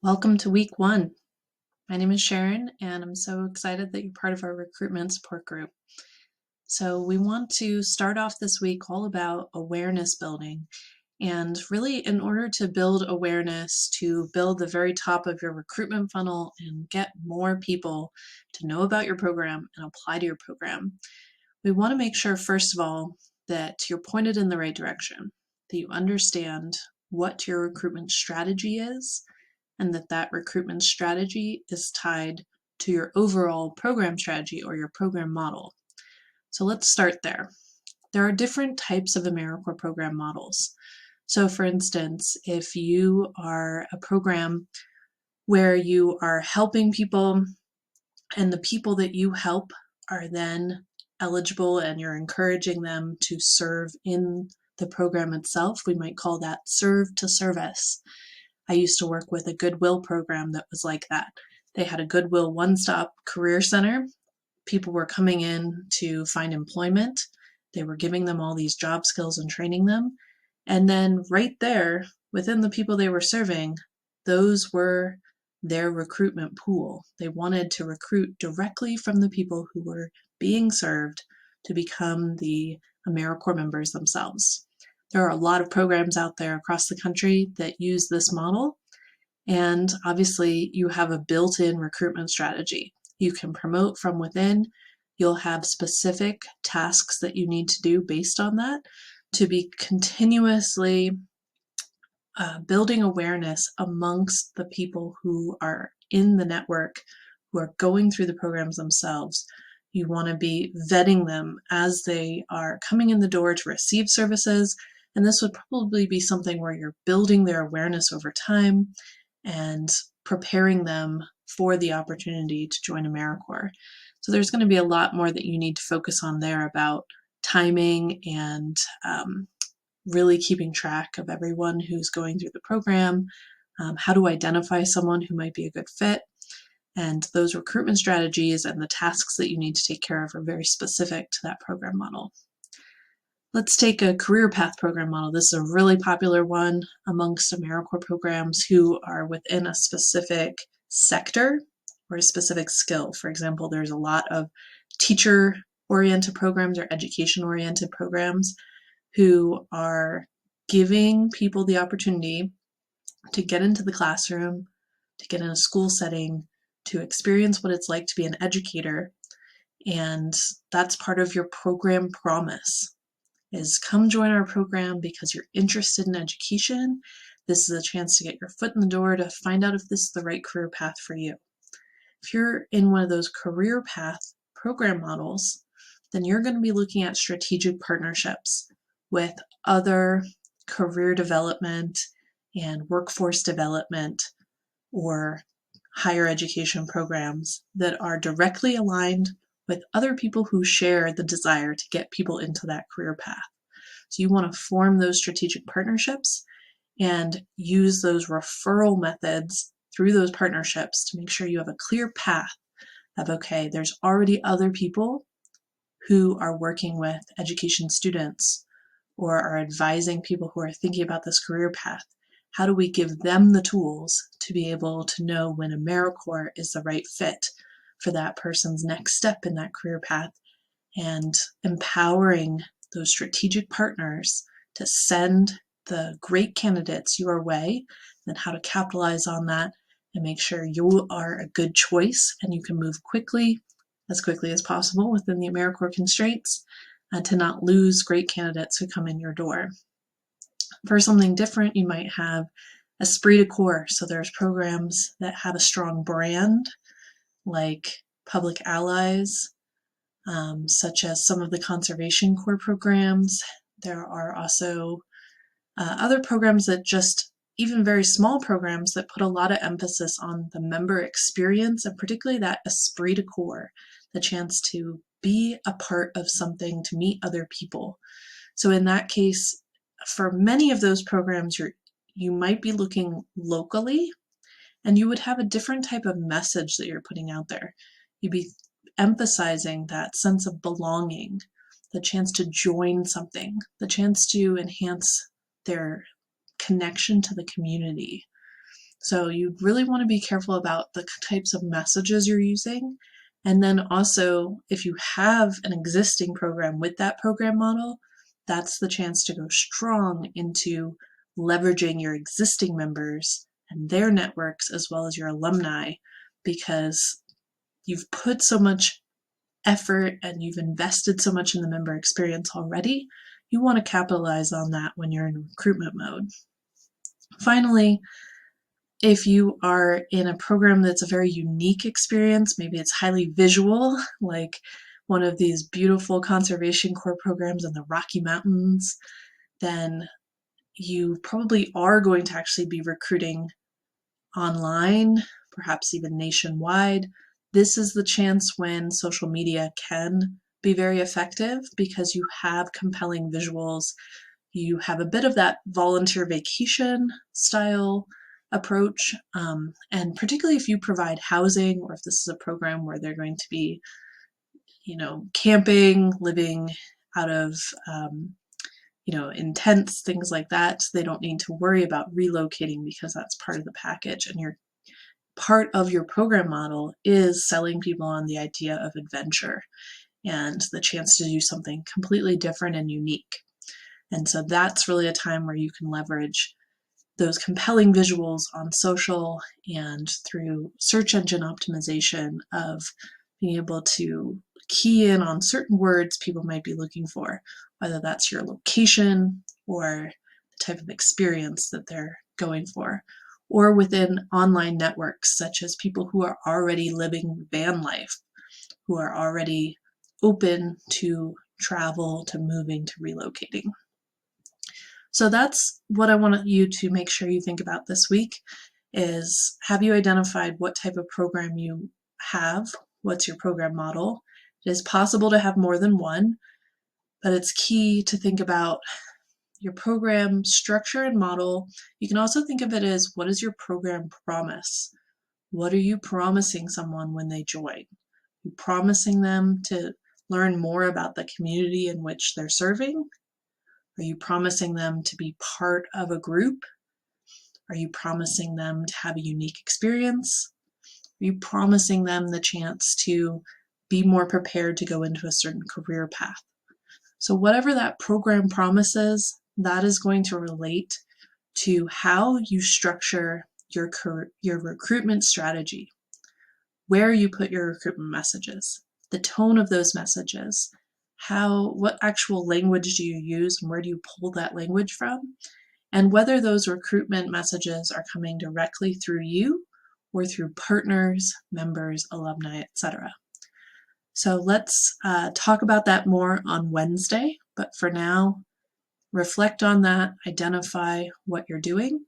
Welcome to week one. My name is Sharon, and I'm so excited that you're part of our recruitment support group. So, we want to start off this week all about awareness building. And really, in order to build awareness, to build the very top of your recruitment funnel and get more people to know about your program and apply to your program, we want to make sure, first of all, that you're pointed in the right direction, that you understand what your recruitment strategy is, and that recruitment strategy is tied to your overall program strategy or your program model. So let's start there. There are different types of AmeriCorps program models. So for instance, if you are a program where you are helping people and the people that you help are then eligible and you're encouraging them to serve in the program itself, we might call that serve to service. I used to work with a Goodwill program that was like that. They had a Goodwill one-stop career center. People were coming in to find employment. They were giving them all these job skills and training them. And then right there, within the people they were serving, those were their recruitment pool. They wanted to recruit directly from the people who were being served to become the AmeriCorps members themselves. There are a lot of programs out there across the country that use this model, and obviously you have a built-in recruitment strategy. You can promote from within. You'll have specific tasks that you need to do based on that to be continuously building awareness amongst the people who are in the network, who are going through the programs themselves. You want to be vetting them as they are coming in the door to receive services. And this would probably be something where you're building their awareness over time and preparing them for the opportunity to join AmeriCorps. So there's going to be a lot more that you need to focus on there about timing and really keeping track of everyone who's going through the program, how to identify someone who might be a good fit. And those recruitment strategies and the tasks that you need to take care of are very specific to that program model. Let's take a career path program model. This is a really popular one amongst AmeriCorps programs who are within a specific sector or a specific skill. For example, there's a lot of teacher-oriented programs or education-oriented programs who are giving people the opportunity to get into the classroom, to get in a school setting, to experience what it's like to be an educator. And that's part of your program promise, is come join our program because you're interested in education. This is a chance to get your foot in the door to find out if this is the right career path for you. If you're in one of those career path program models, then you're going to be looking at strategic partnerships with other career development and workforce development or higher education programs that are directly aligned with other people who share the desire to get people into that career path. So you want to form those strategic partnerships and use those referral methods through those partnerships to make sure you have a clear path of, okay, there's already other people who are working with education students or are advising people who are thinking about this career path. How do we give them the tools to be able to know when AmeriCorps is the right fit for that person's next step in that career path, and empowering those strategic partners to send the great candidates your way, and how to capitalize on that and make sure you are a good choice and you can move as quickly as possible within the AmeriCorps constraints, to not lose great candidates who come in your door. For something different, you might have esprit de corps. So there's programs that have a strong brand, like Public Allies, such as some of the Conservation Corps programs. There are also other programs that just, even very small programs that put a lot of emphasis on the member experience, and particularly that esprit de corps, the chance to be a part of something, to meet other people. So in that case, for many of those programs, you might be looking locally, and you would have a different type of message that you're putting out there. You'd be emphasizing that sense of belonging, the chance to join something, the chance to enhance their connection to the community. So you really want to be careful about the types of messages you're using. And then also, if you have an existing program with that program model, that's the chance to go strong into leveraging your existing members and their networks as well as your alumni, because you've put so much effort and you've invested so much in the member experience already. You want to capitalize on that when you're in recruitment mode. Finally, if you are in a program that's a very unique experience, maybe it's highly visual, like one of these beautiful conservation corps programs in the Rocky Mountains, then you probably are going to actually be recruiting online, perhaps even nationwide. This is the chance when social media can be very effective because you have compelling visuals. You have a bit of that volunteer vacation style approach, and particularly if you provide housing, or if this is a program where they're going to be, camping, living out of, in tents, things like that. So they don't need to worry about relocating because that's part of the package. And part of your program model is selling people on the idea of adventure and the chance to do something completely different and unique. And so that's really a time where you can leverage those compelling visuals on social and through search engine optimization of being able to key in on certain words people might be looking for, whether that's your location or the type of experience that they're going for, or within online networks such as people who are already living van life, who are already open to travel, to moving, to relocating. So that's what I want you to make sure you think about this week is, have you identified what type of program you have? What's your program model? It is possible to have more than one, but it's key to think about your program structure and model. You can also think of it as, what is your program promise? What are you promising someone when they join? Are you promising them to learn more about the community in which they're serving? Are you promising them to be part of a group? Are you promising them to have a unique experience? Are you promising them the chance to be more prepared to go into a certain career path? So whatever that program promises, that is going to relate to how you structure your recruitment strategy, where you put your recruitment messages, the tone of those messages, what actual language do you use and where do you pull that language from, and whether those recruitment messages are coming directly through you or through partners, members, alumni, etc. So let's talk about that more on Wednesday, but for now, reflect on that, identify what you're doing,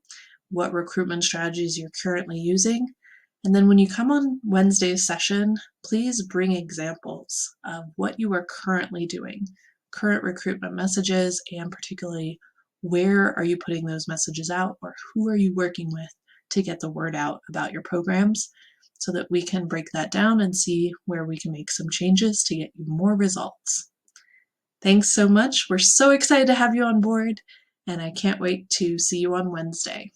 what recruitment strategies you're currently using, and then when you come on Wednesday's session, please bring examples of what you are currently doing, current recruitment messages, and particularly where are you putting those messages out, or who are you working with to get the word out about your programs, so that we can break that down and see where we can make some changes to get you more results. Thanks so much. We're so excited to have you on board, and I can't wait to see you on Wednesday.